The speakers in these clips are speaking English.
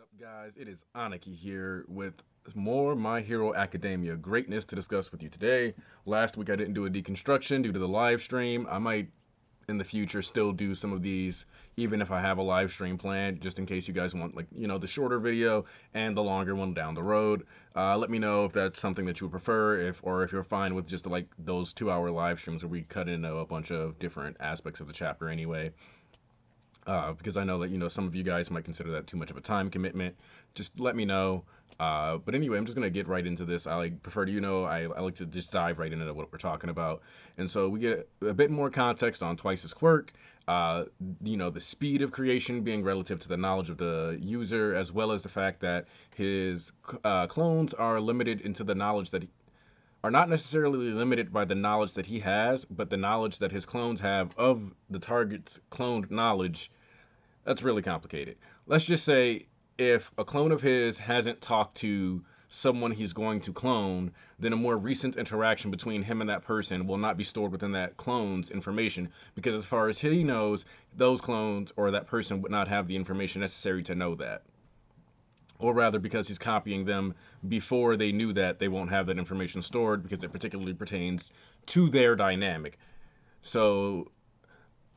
up, guys? It is Aniki here with more My Hero Academia greatness to discuss with you today. Last week I didn't do a deconstruction due to the live stream. I might in the future still do some of these, even if I have a live stream planned, just in case you guys want, like, the shorter video and the longer one down the road. Let me know if that's something that you would prefer, if you're fine with just like those 2 hour live streams where we cut into a bunch of different aspects of the chapter anyway, because I know that some of you guys might consider that too much of a time commitment. Just let me know. But anyway, I'm just gonna get right into this. I like prefer to I like to just dive right into what we're talking about, and so we get a bit more context on Twice's quirk. Uh, the speed of creation being relative to the knowledge of the user, as well as the fact that his clones are limited into the knowledge that are not necessarily limited by the knowledge that he has, but the knowledge that his clones have of the target's cloned knowledge. That's really complicated. Let's just say if a clone of his hasn't talked to someone he's going to clone, then a more recent interaction between him and that person will not be stored within that clone's information because, as far as he knows, those clones or that person would not have the information necessary to know that. Or rather, because he's copying them before they knew that, they won't have that information stored because it particularly pertains to their dynamic. So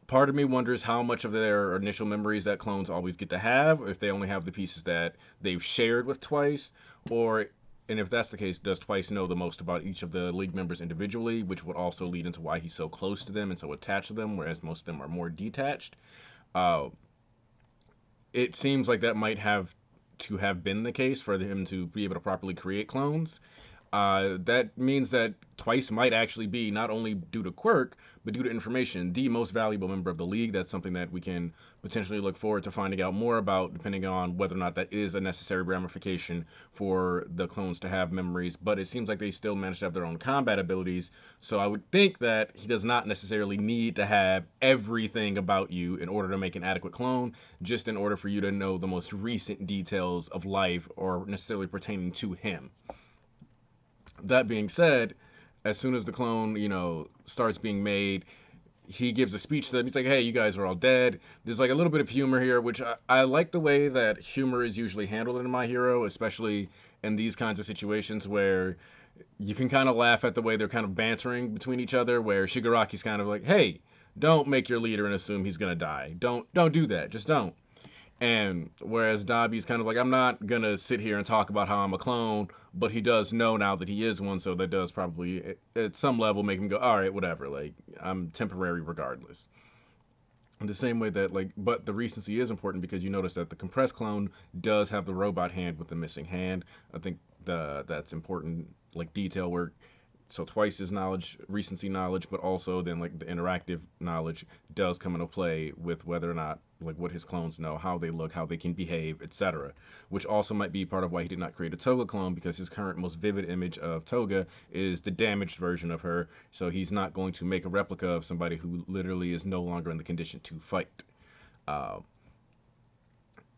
part of me wonders how much of their initial memories that clones always get to have, if they only have the pieces that they've shared with Twice, or and if that's the case, does Twice know the most about each of the League members individually, which would also lead into why he's so close to them and so attached to them, whereas most of them are more detached. Uh, it seems like that might have to have been the case for him to be able to properly create clones. That means that Twice might actually be, not only due to quirk, but due to information, the most valuable member of the league. That's something that we can potentially look forward to finding out more about, depending on whether or not that is a necessary ramification for the clones to have memories. But it seems like they still manage to have their own combat abilities. So I would think that he does not necessarily need to have everything about you in order to make an adequate clone, just in order for you to know the most recent details of life or necessarily pertaining to him. That being said, as soon as the clone, starts being made, he gives a speech to them. He's like, "Hey, you guys are all dead." There's like a little bit of humor here, which I like the way that humor is usually handled in My Hero, especially in these kinds of situations where you can kind of laugh at the way they're kind of bantering between each other. Where Shigaraki's kind of like, "Hey, don't make your leader and assume he's gonna die. Don't do that. Just don't." And whereas Dobby's kind of like, I'm not gonna sit here and talk about how I'm a clone, but he does know now that he is one, so that does probably at some level make him go, all right, whatever. Like, I'm temporary regardless. In the same way that, like, but the recency is important because you notice that the compressed clone does have the robot hand with the missing hand. I think that's important, like, detail work. So Twice's knowledge, recency knowledge, but also then like the interactive knowledge does come into play with whether or not, like, what his clones know, how they look, how they can behave, etc. Which also might be part of why he did not create a Toga clone, because his current most vivid image of Toga is the damaged version of her. So he's not going to make a replica of somebody who literally is no longer in the condition to fight. Uh,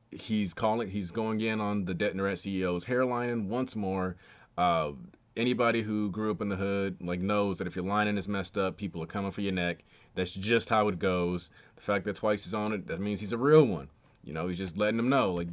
he's going in on the Detonator CEO's hairline once more. Uh, Anybody who grew up in the hood like knows that if your lining is messed up, people are coming for your neck. That's just how it goes. The fact that Twice is on it, that means he's a real one. He's just letting them know, like,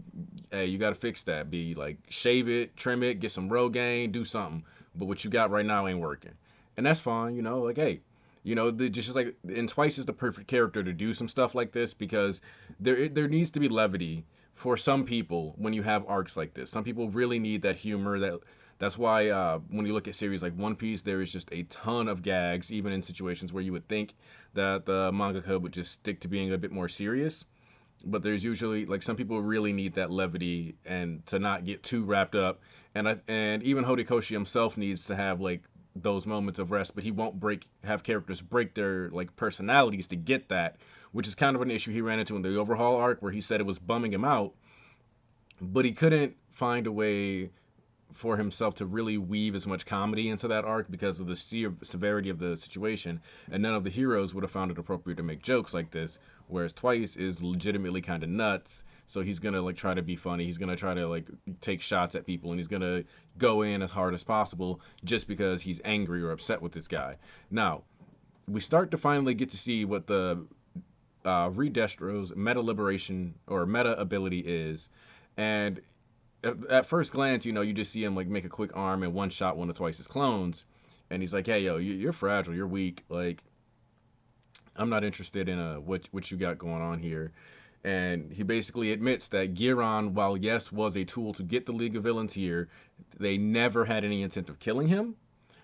hey, you got to fix that. Be like, shave it, trim it, get some Rogaine, do something. But what you got right now ain't working, and that's fine. Like, hey, just like, and Twice is the perfect character to do some stuff like this because there needs to be levity for some people when you have arcs like this. Some people really need that humor. That's why when you look at series like One Piece, there is just a ton of gags, even in situations where you would think that the mangaka would just stick to being a bit more serious. But there's usually, like, some people really need that levity and to not get too wrapped up. And even Horikoshi himself needs to have like those moments of rest, but he won't have characters break their like personalities to get that, which is kind of an issue he ran into in the overhaul arc, where he said it was bumming him out, but he couldn't find a way for himself to really weave as much comedy into that arc because of the severity of the situation, and none of the heroes would have found it appropriate to make jokes like this. Whereas Twice is legitimately kind of nuts, so he's gonna like try to be funny. He's gonna try to like take shots at people, and he's gonna go in as hard as possible just because he's angry or upset with this guy. Now we start to finally get to see what the Redestro's meta liberation or meta ability is, And at first glance, you just see him like make a quick arm and one shot one or twice his clones, and he's like, "Hey, yo, you're fragile, you're weak. Like, I'm not interested in what you got going on here." And he basically admits that Giron, while yes was a tool to get the League of Villains here, they never had any intent of killing him,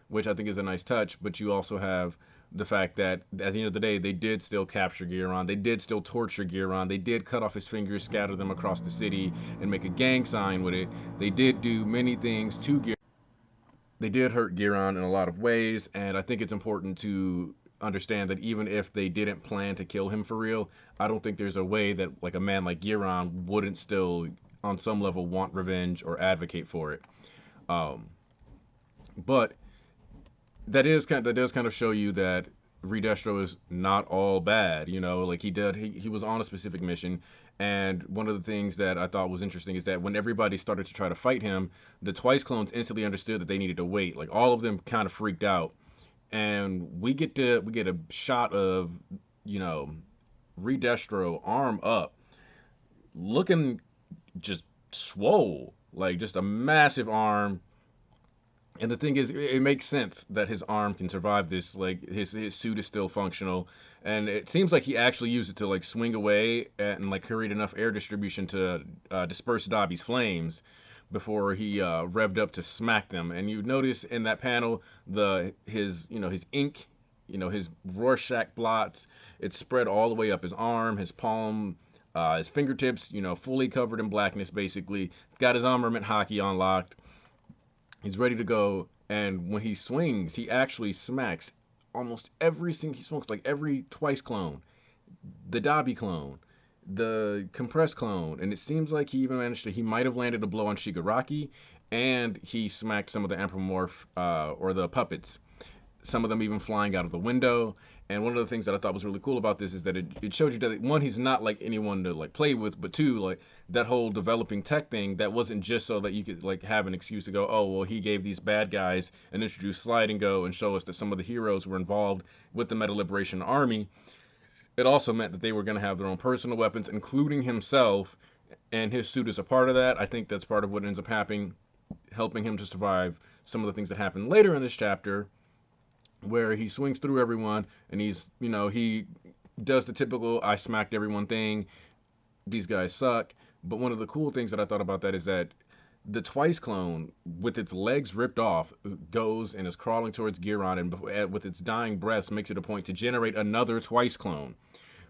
which I think is a nice touch. But you also have the fact that at the end of the day, they did still capture Giron, they did still torture Giron, they did cut off his fingers, scatter them across the city, and make a gang sign with it. They did do many things to Giron. They did hurt Giron in a lot of ways, and I think it's important to understand that even if they didn't plan to kill him for real, I don't think there's a way that like a man like Giron wouldn't still, on some level, want revenge or advocate for it. Um, but that does kind of show you that Redestro is not all bad. Like he was on a specific mission, and one of the things that I thought was interesting is that when everybody started to try to fight him, the Twice clones instantly understood that they needed to wait. Like all of them kind of freaked out, and we get a shot of you know Redestro arm up, looking just swole, like just a massive arm. And the thing is, it makes sense that his arm can survive this. Like his suit is still functional, and it seems like he actually used it to like swing away and like create enough air distribution to disperse Dobby's flames before he revved up to smack them. And you notice in that panel his ink, his Rorschach blots. It's spread all the way up his arm, his palm, his fingertips. Fully covered in blackness. Basically, he's got his armament hockey unlocked. He's ready to go, and when he swings, he actually smacks almost every single. He smokes like every Twice clone, the Dobby clone, the compressed clone, and it seems like he even managed to. He might have landed a blow on Shigaraki, and he smacked some of the Anthropomorph or the puppets, some of them even flying out of the window. And one of the things that I thought was really cool about this is that it showed you that one, he's not like anyone to like play with, but two, like that whole developing tech thing, that wasn't just so that you could like have an excuse to go, oh well, he gave these bad guys and introduce Slide and Go and show us that some of the heroes were involved with the Meta Liberation Army. It also meant that they were going to have their own personal weapons, including himself, and his suit is a part of that. I think that's part of what ends up happening, helping him to survive some of the things that happen later in this chapter, where he swings through everyone and he does the typical I smacked everyone thing. These guys suck. But one of the cool things that I thought about that is that the Twice clone, with its legs ripped off, goes and is crawling towards Giron, and with its dying breaths makes it a point to generate another Twice clone,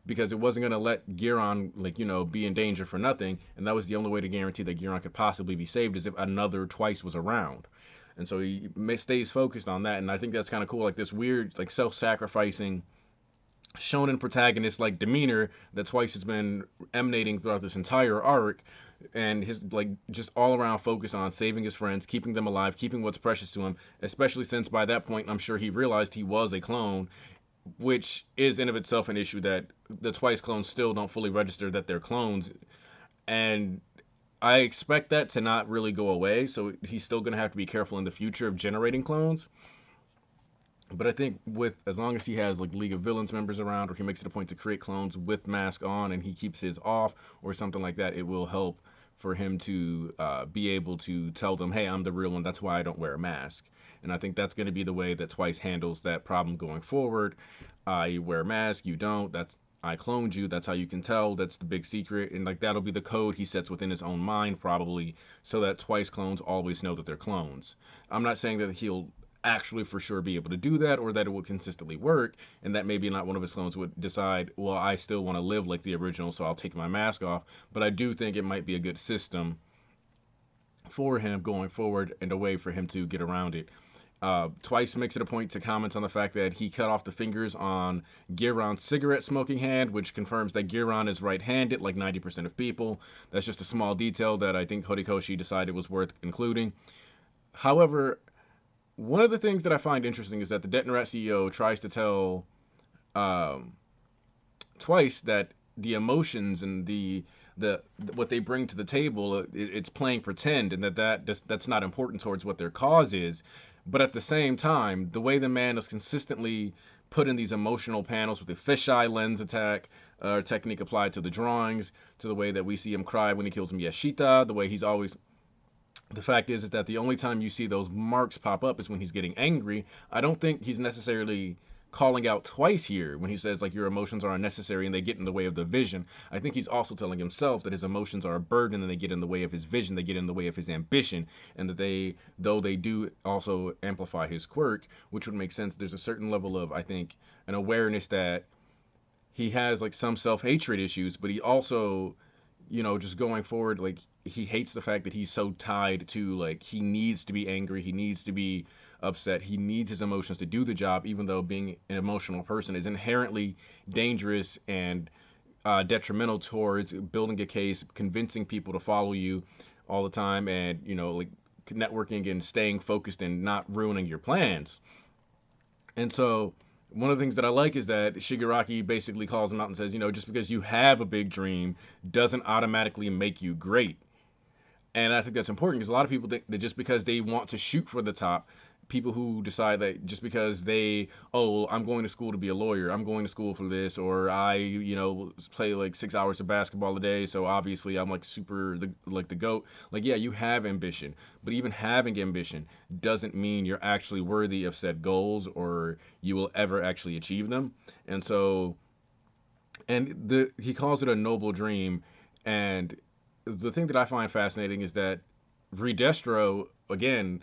because it wasn't going to let Giron be in danger for nothing, and that was the only way to guarantee that Giron could possibly be saved, is if another Twice was around. And so he stays focused on that, and I think that's kind of cool, like this weird, like self-sacrificing shonen protagonist like demeanor that Twice has been emanating throughout this entire arc, and his like just all around focus on saving his friends, keeping them alive, keeping what's precious to him, especially since by that point I'm sure he realized he was a clone, which is in of itself an issue that the Twice clones still don't fully register that they're clones. And I expect that to not really go away, so he's still going to have to be careful in the future of generating clones. But I think with as long as he has like League of Villains members around, or he makes it a point to create clones with mask on and he keeps his off or something like that, it will help for him to be able to tell them, hey, I'm the real one, that's why I don't wear a mask. And I think that's going to be the way that Twice handles that problem going forward. You wear a mask, you don't, that's I cloned you, that's how you can tell, that's the big secret, and like that'll be the code he sets within his own mind probably, so that Twice clones always know that they're clones. I'm not saying that he'll actually for sure be able to do that, or that it will consistently work, and that maybe not one of his clones would decide, well, I still want to live like the original, so I'll take my mask off. But I do think it might be a good system for him going forward and a way for him to get around it. Twice makes it a point to comment on the fact that he cut off the fingers on Giron's cigarette smoking hand, which confirms that Giron is right-handed, like 90% of people. That's just a small detail that I think Horikoshi decided was worth including. However, one of the things that I find interesting is that the Detnerat CEO tries to tell Twice that the emotions and the what they bring to the table, it's playing pretend, and that's not important towards what their cause is. But at the same time, the way the man is consistently put in these emotional panels with the fisheye lens attack, technique applied to the drawings, to the way that we see him cry when he kills Miyashita, the way he's always. The fact is that the only time you see those marks pop up is when he's getting angry. I don't think he's necessarily calling out twice here when he says like your emotions are unnecessary and they get in the way of the vision. I think he's also telling himself that his emotions are a burden and they get in the way of his vision, they get in the way of his ambition, and that they, though they do also amplify his quirk, which would make sense. There's a certain level of, I think, an awareness that he has like some self-hatred issues, but he also, just going forward, like he hates the fact that he's so tied to, like, he needs to be angry, he needs to be upset, he needs his emotions to do the job, even though being an emotional person is inherently dangerous and detrimental towards building a case, convincing people to follow you all the time, and like networking and staying focused and not ruining your plans. And so one of the things that I like is that Shigaraki basically calls him out and says, just because you have a big dream doesn't automatically make you great. And I think that's important because a lot of people think that just because they want to shoot for the top, people who decide that just because they, oh, I'm going to school to be a lawyer, I'm going to school for this, or I, play like 6 hours of basketball a day, so obviously I'm like super, like the GOAT. Like, yeah, you have ambition, but even having ambition doesn't mean you're actually worthy of said goals or you will ever actually achieve them. And so, he calls it a noble dream. And the thing that I find fascinating is that Redestro, again,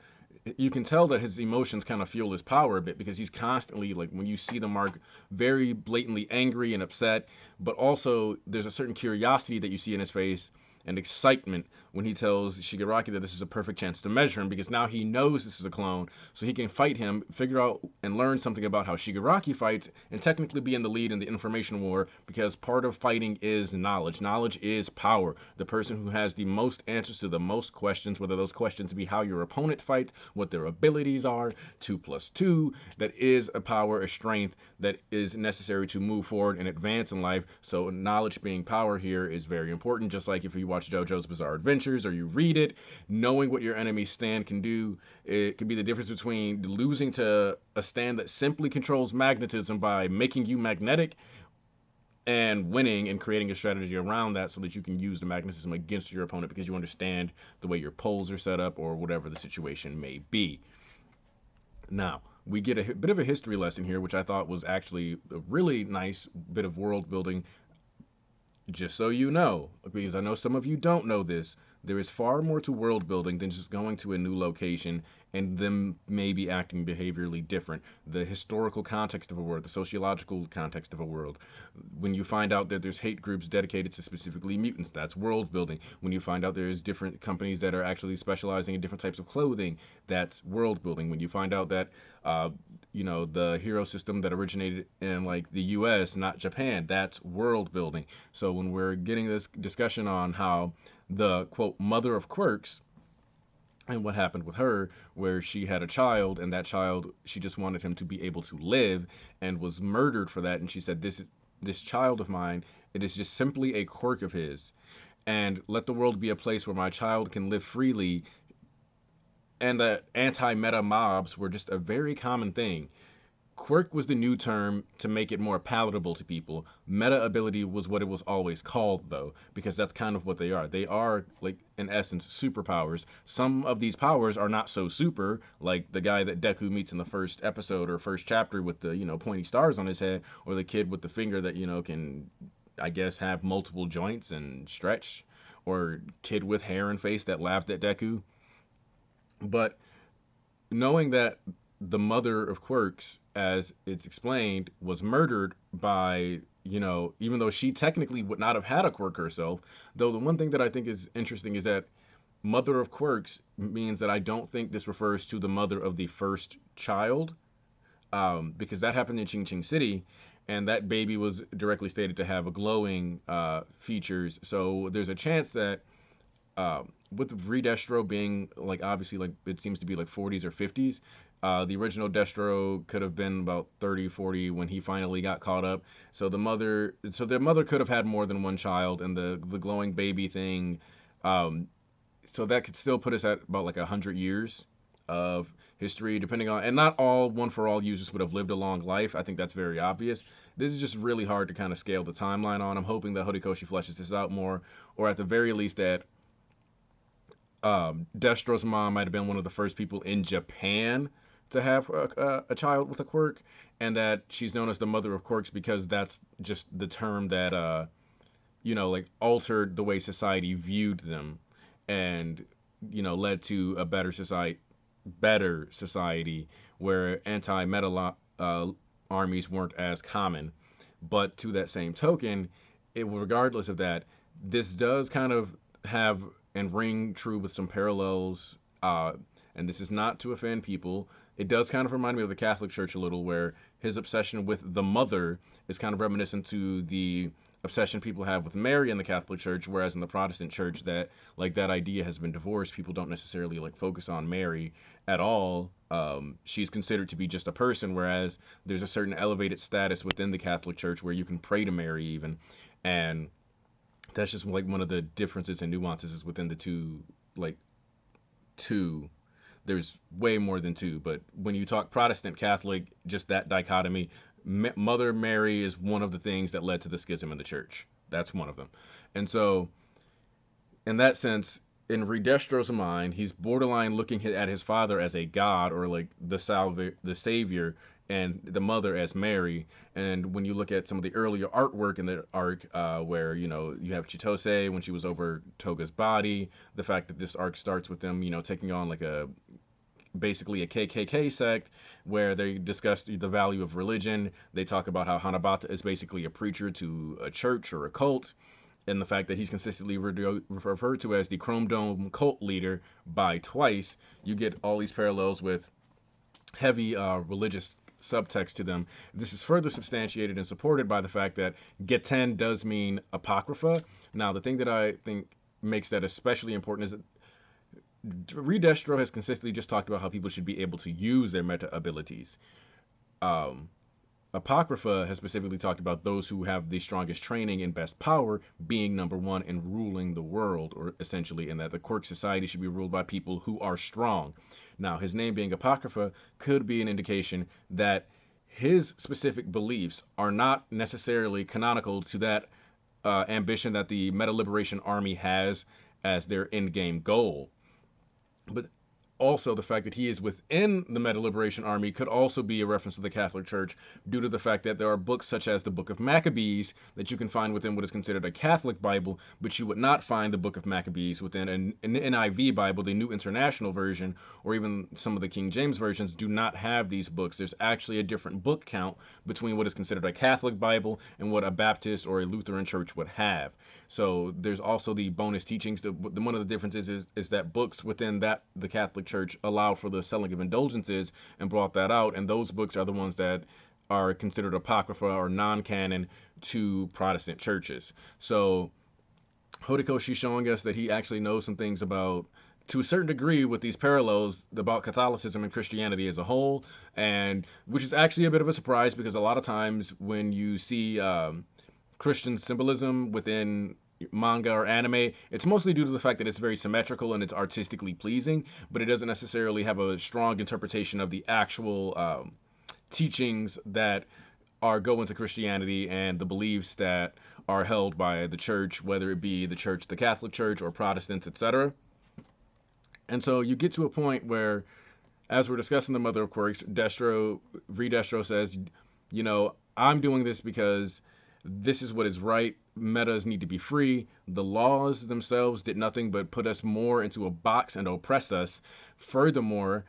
you can tell that his emotions kind of fuel his power a bit because he's constantly, like, when you see the mark, very blatantly angry and upset, but also there's a certain curiosity that you see in his face and excitement when he tells Shigaraki that this is a perfect chance to measure him, because now he knows this is a clone, so he can fight him, figure out and learn something about how Shigaraki fights, and technically be in the lead in the information war, because part of fighting is knowledge. Knowledge is power. The person who has the most answers to the most questions, whether those questions be how your opponent fights, what their abilities are, 2 plus 2, that is a power, a strength that is necessary to move forward and advance in life. So knowledge being power here is very important, just like if you watch JoJo's Bizarre Adventures or you read it, knowing what your enemy's stand can do, it can be the difference between losing to a stand that simply controls magnetism by making you magnetic and winning and creating a strategy around that so that you can use the magnetism against your opponent because you understand the way your poles are set up or whatever the situation may be. Now, we get a bit of a history lesson here, which I thought was actually a really nice bit of world building. Just so you know, because I know some of you don't know this, there is far more to world building than just going to a new location and them maybe acting behaviorally different. The historical context of a world, the sociological context of a world. When you find out that there's hate groups dedicated to specifically mutants, that's world building. When you find out there's different companies that are actually specializing in different types of clothing, that's world building. When you find out that, the hero system that originated in like the US, not Japan, that's world building. So when we're getting this discussion on how the quote mother of quirks and what happened with her, where she had a child, and that child, she just wanted him to be able to live and was murdered for that. And she said, this child of mine, it is just simply a quirk of his, and let the world be a place where my child can live freely. And that anti-meta mobs were just a very common thing. Quirk was the new term to make it more palatable to people. Meta ability was what it was always called, though, because that's kind of what they are. They are, like, in essence, superpowers. Some of these powers are not so super, like the guy that Deku meets in the first episode or first chapter with the, pointy stars on his head, or the kid with the finger that, can, I guess, have multiple joints and stretch, or kid with hair and face that laughed at Deku. But knowing that the mother of quirks, as it's explained, was murdered by, even though she technically would not have had a quirk herself, though the one thing that I think is interesting is that mother of quirks means that I don't think this refers to the mother of the first child, because that happened in Ching Ching City, and that baby was directly stated to have a glowing features. So there's a chance that with Redestro being like obviously like it seems to be like 40s or 50s, the original Destro could have been about 30, 40 when he finally got caught up. So their mother could have had more than one child, and the glowing baby thing, so that could still put us at about like 100 years of history, depending on, and not all one for all users would have lived a long life. I think that's very obvious. This is just really hard to kind of scale the timeline on. I'm hoping that Horikoshi fleshes this out more, or at the very least that Destro's mom might have been one of the first people in Japan to have a child with a quirk, and that she's known as the mother of quirks because that's just the term that like altered the way society viewed them, and led to a better society where anti-meta armies weren't as common. But to that same token, regardless of that, this does kind of have and ring true with some parallels. And this is not to offend people. It does kind of remind me of the Catholic Church a little, where his obsession with the mother is kind of reminiscent to the obsession people have with Mary in the Catholic Church, whereas in the Protestant Church, that idea has been divorced. People don't necessarily focus on Mary at all. She's considered to be just a person, whereas there's a certain elevated status within the Catholic Church where you can pray to Mary even, and that's just one of the differences and nuances is within the two. There's way more than two, but when you talk Protestant Catholic, just that dichotomy, Mother Mary is one of the things that led to the schism in the church. That's one of them. And so in that sense, in Redestro's mind, he's borderline looking at his father as a god, or the savior, and the mother as Mary. And when you look at some of the earlier artwork in the arc, where you have Chitose when she was over Toga's body, the fact that this arc starts with them taking on basically a KKK sect, where they discuss the value of religion. They talk about how Hanabata is basically a preacher to a church or a cult, and the fact that he's consistently referred to as the Chrome Dome cult leader by twice. You get all these parallels with heavy religious subtext to them. This is further substantiated and supported by the fact that Geten does mean apocrypha. Now, the thing that I think makes that especially important is that Redestro has consistently just talked about how people should be able to use their meta abilities. Apocrypha has specifically talked about those who have the strongest training and best power being number one in ruling the world, or essentially, and that the quirk society should be ruled by people who are strong. Now, his name being Apocrypha could be an indication that his specific beliefs are not necessarily canonical to that ambition that the Meta Liberation Army has as their end game goal. But also the fact that he is within the Meta Liberation Army could also be a reference to the Catholic Church, due to the fact that there are books such as the Book of Maccabees that you can find within what is considered a Catholic Bible, but you would not find the Book of Maccabees within an NIV Bible. The New International Version, or even some of the King James versions, do not have these books. There's actually a different book count between what is considered a Catholic Bible and what a Baptist or a Lutheran church would have. So there's also the bonus teachings. One of the differences is that books within the Catholic Church allowed for the selling of indulgences and brought that out, and those books are the ones that are considered apocrypha or non-canon to Protestant churches. So Horikoshi's showing us that he actually knows some things about, to a certain degree, with these parallels about Catholicism and Christianity as a whole, and which is actually a bit of a surprise, because a lot of times when you see Christian symbolism within manga or anime, it's mostly due to the fact that it's very symmetrical and it's artistically pleasing, but it doesn't necessarily have a strong interpretation of the actual teachings that go into Christianity and the beliefs that are held by the church, whether it be the Catholic Church, or Protestants, etc. And so you get to a point where, as we're discussing the mother of quirks, Redestro says, I'm doing this because this is what is right. Metas need to be free. The laws themselves did nothing but put us more into a box and oppress us. Furthermore,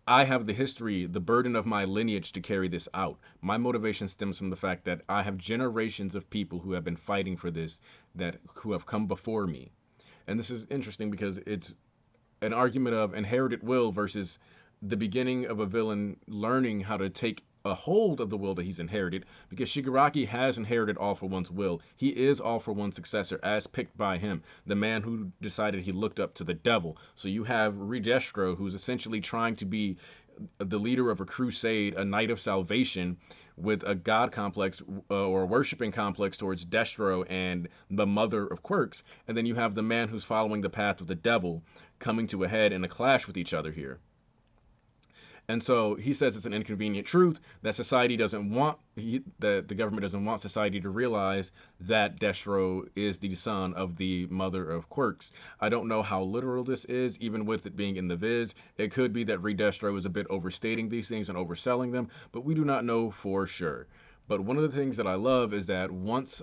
I have the history, the burden of my lineage to carry this out. My motivation stems from the fact that I have generations of people who have been fighting for this, who have come before me. And this is interesting because it's an argument of inherited will versus the beginning of a villain learning how to take a hold of the will that he's inherited, because Shigaraki has inherited All for One's will. He is All for One's successor, as picked by him, the man who decided he looked up to the devil. So you have Redestro, who's essentially trying to be the leader of a crusade, a knight of salvation, with a god complex or a worshiping complex towards Destro and the mother of quirks. And then you have the man who's following the path of the devil coming to a head in a clash with each other here. And so he says it's an inconvenient truth that society doesn't want, that the government doesn't want society to realize that Destro is the son of the mother of Quirks. I don't know how literal this is, even with it being in the viz. It could be that Reed Destro is a bit overstating these things and overselling them, but we do not know for sure. But one of the things that I love is that once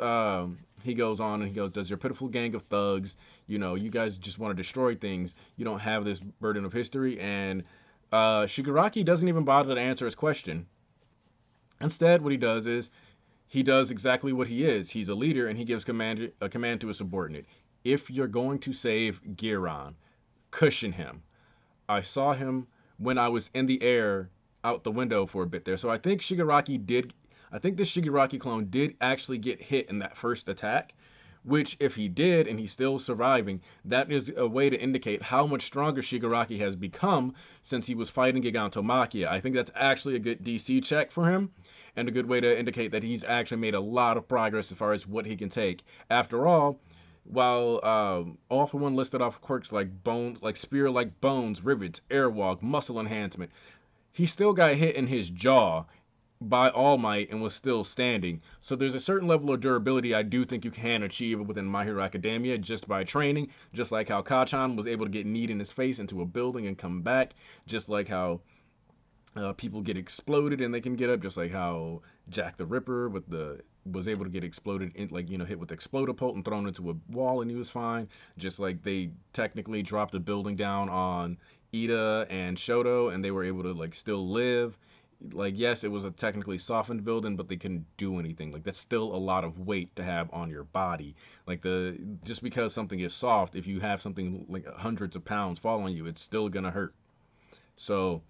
he goes on and he goes, does your pitiful gang of thugs, you guys just want to destroy things. You don't have this burden of history. And Shigaraki doesn't even bother to answer his question. Instead, what he does is he does exactly what he is. He's a leader and he gives a command to a subordinate. If you're going to save Giron, cushion him. I saw him when I was in the air out the window for a bit there. So I think this Shigaraki clone did actually get hit in that first attack, which if he did and he's still surviving, that is a way to indicate how much stronger Shigaraki has become since he was fighting Gigantomachia. I think that's actually a good DC check for him and a good way to indicate that he's actually made a lot of progress as far as what he can take. After all, while All For One listed off quirks like bones, like spear like bones, rivets, airwalk, muscle enhancement, he still got hit in his jaw by All Might and was still standing. So there's a certain level of durability I do think you can achieve within My Hero Academia just by training, just like how Kachan was able to get kneed in his face into a building and come back, just like how people get exploded and they can get up, just like how Jack the Ripper was able to get exploded in, hit with explodapult and thrown into a wall and he was fine. Just like they technically dropped a building down on Ida and Shoto and they were able to still live. Yes, it was a technically softened building, but they couldn't do anything. That's still a lot of weight to have on your body. Just because something is soft, if you have something like hundreds of pounds fall on you, it's still gonna hurt. So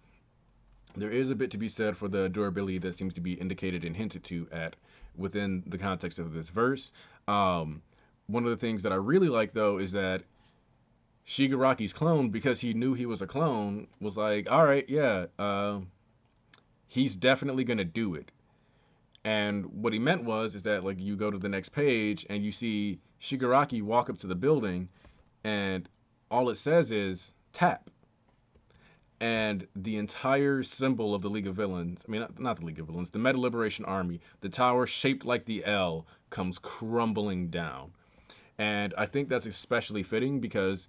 there is a bit to be said for the durability that seems to be indicated and hinted to at within the context of this verse. One of the things that I really like though is that Shigaraki's clone, because he knew he was a clone, was like, all right, yeah, he's definitely gonna do it. And what he meant is that you go to the next page and you see Shigaraki walk up to the building and all it says is tap. And the entire symbol of the League of Villains, I mean, not the League of Villains, the Meta Liberation Army, the tower shaped like the L comes crumbling down. And I think that's especially fitting because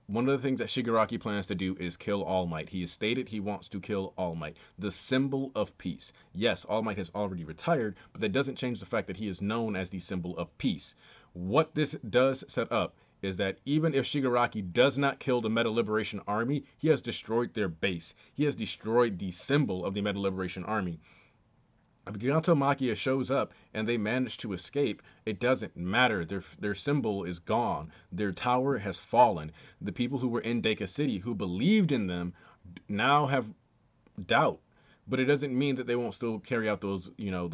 one of the things that Shigaraki plans to do is kill All Might. He has stated he wants to kill All Might, the symbol of peace. Yes, All Might has already retired, but that doesn't change the fact that he is known as the symbol of peace. What this does set up is that even if Shigaraki does not kill the Meta Liberation Army, he has destroyed their base. He has destroyed the symbol of the Meta Liberation Army. If Gigantomachia shows up and they manage to escape, it doesn't matter. Their symbol is gone. Their tower has fallen. The people who were in Deka City who believed in them now have doubt. But it doesn't mean that they won't still carry out those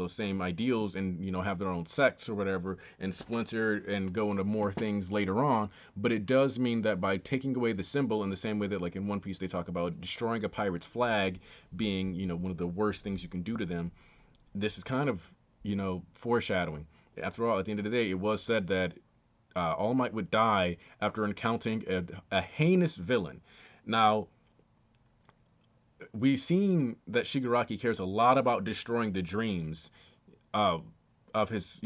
same ideals and have their own sects or whatever and splinter and go into more things later on. But it does mean that by taking away the symbol in the same way that in One Piece they talk about destroying a pirate's flag being one of the worst things you can do to them, this is kind of foreshadowing. After all, at the end of the day, it was said that All Might would die after encountering a heinous villain. Now, we've seen that Shigaraki cares a lot about destroying the dreams of his,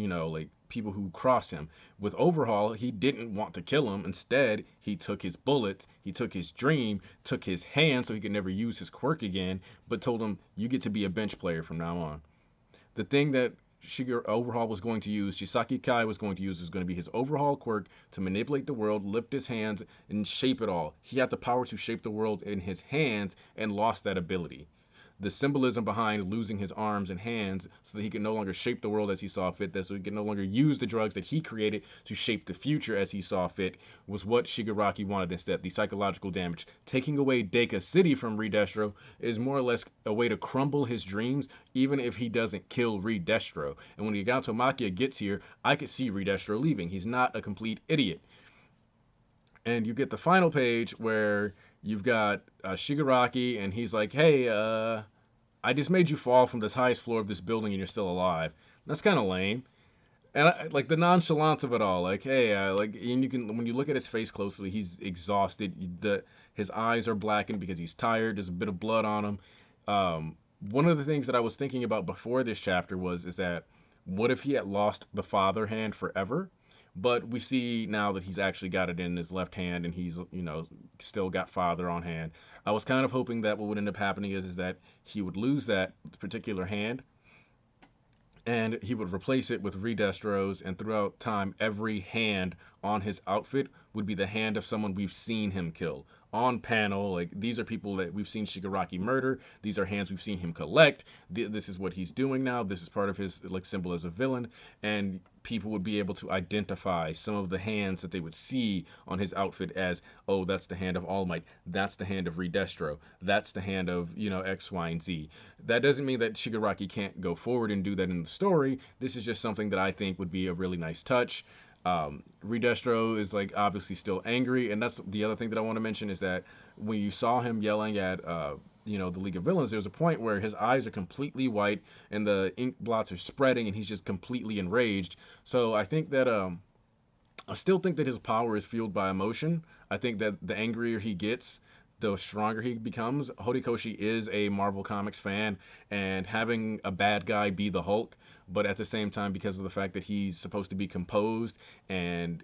people who cross him. With Overhaul, he didn't want to kill him. Instead, he took his bullets, he took his dream, took his hand so he could never use his quirk again, but told him, you get to be a bench player from now on. The thing that Overhaul was going to use, Chisaki Kai was going to use, was going to be his Overhaul quirk to manipulate the world, lift his hands, and shape it all. He had the power to shape the world in his hands and lost that ability. The symbolism behind losing his arms and hands so that he could no longer shape the world as he saw fit, so he could no longer use the drugs that he created to shape the future as he saw fit, was what Shigaraki wanted instead, the psychological damage. Taking away Deka City from Reed Destro is more or less a way to crumble his dreams, even if he doesn't kill Reed Destro. And when Gigantomachia gets here, I could see Reed Destro leaving. He's not a complete idiot. And you get the final page where you've got Shigaraki, and he's like, hey, I just made you fall from this highest floor of this building and you're still alive. That's kind of lame. And the nonchalance of it all, hey, and you can, when you look at his face closely, he's exhausted. His eyes are blackened because he's tired. There's a bit of blood on him. Um, One of the things that I was thinking about before this chapter was is that what if he had lost the father hand forever? But we see now that he's actually got it in his left hand and he's, still got father on hand. I was kind of hoping that what would end up happening is that he would lose that particular hand and he would replace it with redestros, and throughout time every hand on his outfit would be the hand of someone we've seen him kill on panel. Like, these are people that we've seen Shigaraki murder, these are hands we've seen him collect. This is what he's doing now, this is part of his like symbol as a villain, and people would be able to identify some of the hands that they would see on his outfit as, oh, that's the hand of All Might, that's the hand of Redestro, that's the hand of, X, Y, and Z. That doesn't mean that Shigaraki can't go forward and do that in the story. This is just something that I think would be a really nice touch. Redestro is like obviously still angry, and that's the other thing that I want to mention is that when you saw him yelling at the League of Villains, there's a point where his eyes are completely white and the ink blots are spreading and he's just completely enraged. So I think that I still think that his power is fueled by emotion. I think that the angrier he gets, the stronger he becomes. Horikoshi is a Marvel Comics fan, and having a bad guy be the Hulk, but at the same time, because of the fact that he's supposed to be composed and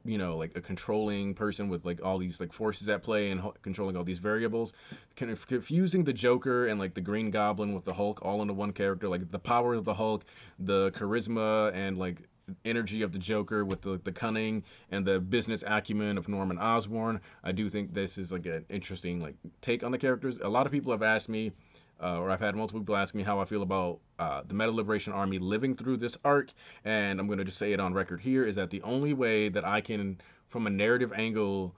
like a controlling person with like all these like forces at play and controlling all these variables, kind of confusing the Joker and like the Green Goblin with the Hulk all into one character, like the power of the Hulk, the charisma and like energy of the Joker with the cunning and the business acumen of Norman Osborn. I do think this is like an interesting like take on the characters. A lot of people have asked me, or I've had multiple people ask me how I feel about the Meta Liberation Army living through this arc, and I'm going to just say it on record here, is that the only way that I can, from a narrative angle,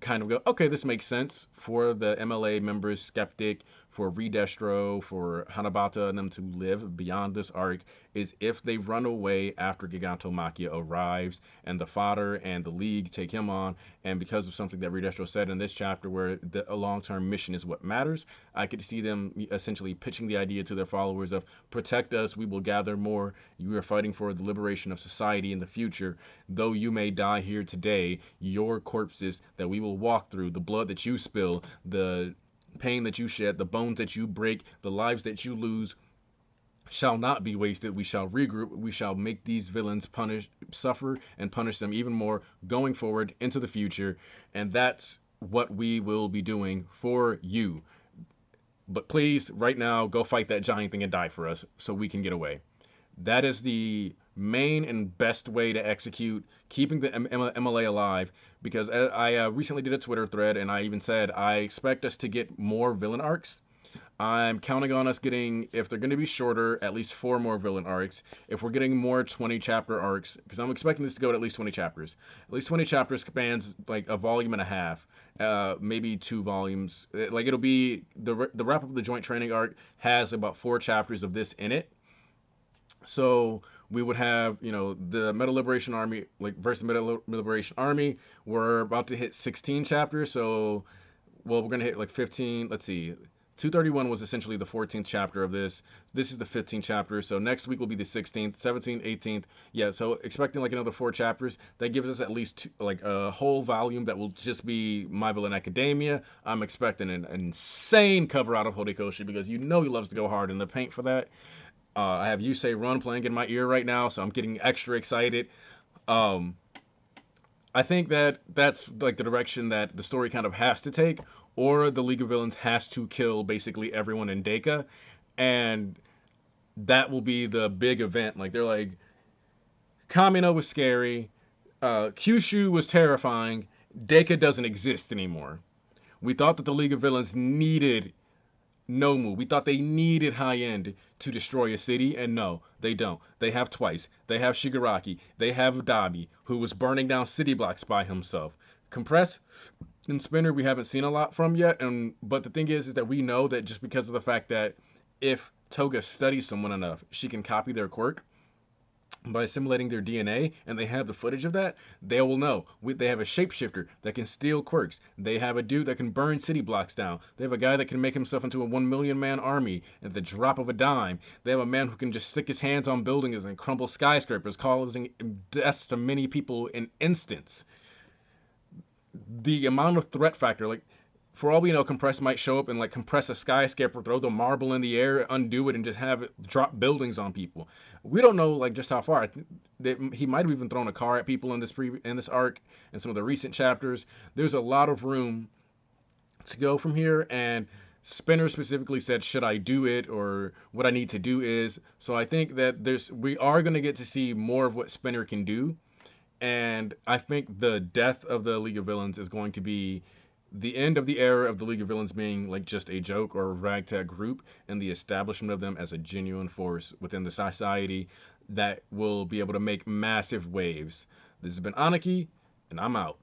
kind of go, okay, this makes sense for the MLA members, Skeptic, for Redestro, for Hanabata, and them to live beyond this arc, is if they run away after Gigantomachia arrives, and the fodder and the League take him on, and because of something that Redestro said in this chapter, where a long-term mission is what matters, I could see them essentially pitching the idea to their followers of, protect us, we will gather more, you are fighting for the liberation of society in the future, though you may die here today, your corpses that we will walk through, the blood that you spill, the pain that you shed, the bones that you break, the lives that you lose, shall not be wasted. We shall regroup. We shall make these villains suffer and punish them even more going forward into the future. And that's what we will be doing for you. But please, right now, go fight that giant thing and die for us so we can get away. That is the main and best way to execute keeping the MLA alive, because I recently did a Twitter thread and I even said I expect us to get more villain arcs. I'm counting on us getting, if they're going to be shorter, at least 4 more villain arcs. If we're getting more 20 chapter arcs, because I'm expecting this to go to at least 20 chapters. At least 20 chapters spans like a volume and a half, maybe 2 volumes. Like, it'll be the wrap up of the joint training arc has about 4 chapters of this in it. So we would have, the Meta Liberation Army, like versus Meta Liberation Army. We're about to hit 16 chapters. So, well, we're going to hit like 15. Let's see. 231 was essentially the 14th chapter of this. This is the 15th chapter. So next week will be the 16th, 17th, 18th. Yeah, so expecting like another 4 chapters. That gives us at least like a whole volume that will just be My Villain Academia. I'm expecting an insane cover out of Horikoshi, because he loves to go hard in the paint for that. I have You Say Run playing in my ear right now, so I'm getting extra excited. I think that that's like the direction that the story kind of has to take, or the League of Villains has to kill basically everyone in Deka, and that will be the big event. Like, they're like, Kamino was scary, Kyushu was terrifying, Deka doesn't exist anymore. We thought that the League of Villains needed Nomu. We thought they needed High End to destroy a city, and no, they don't. They have twice. They have Shigaraki. They have Dabi, who was burning down city blocks by himself. Compress and Spinner, we haven't seen a lot from yet, but the thing is that we know that just because of the fact that if Toga studies someone enough, she can copy their quirk by assimilating their DNA, and they have the footage of that, they will know. They have a shapeshifter that can steal quirks. They have a dude that can burn city blocks down. They have a guy that can make himself into a 1 million man army at the drop of a dime. They have a man who can just stick his hands on buildings and crumble skyscrapers, causing deaths to many people in instants. The amount of threat factor, like, For all we know, Compress might show up and like compress a skyscraper, throw the marble in the air, undo it, and just have it drop buildings on people. We don't know like just how far. He might have even thrown a car at people in this arc and some of the recent chapters. There's a lot of room to go from here, and Spinner specifically said, "Should I do it, or what I need to do is?" So I think that we are going to get to see more of what Spinner can do, and I think the death of the League of Villains is going to be the end of the era of the League of Villains being like just a joke or a ragtag group, and the establishment of them as a genuine force within the society that will be able to make massive waves. This has been Aniki, and I'm out.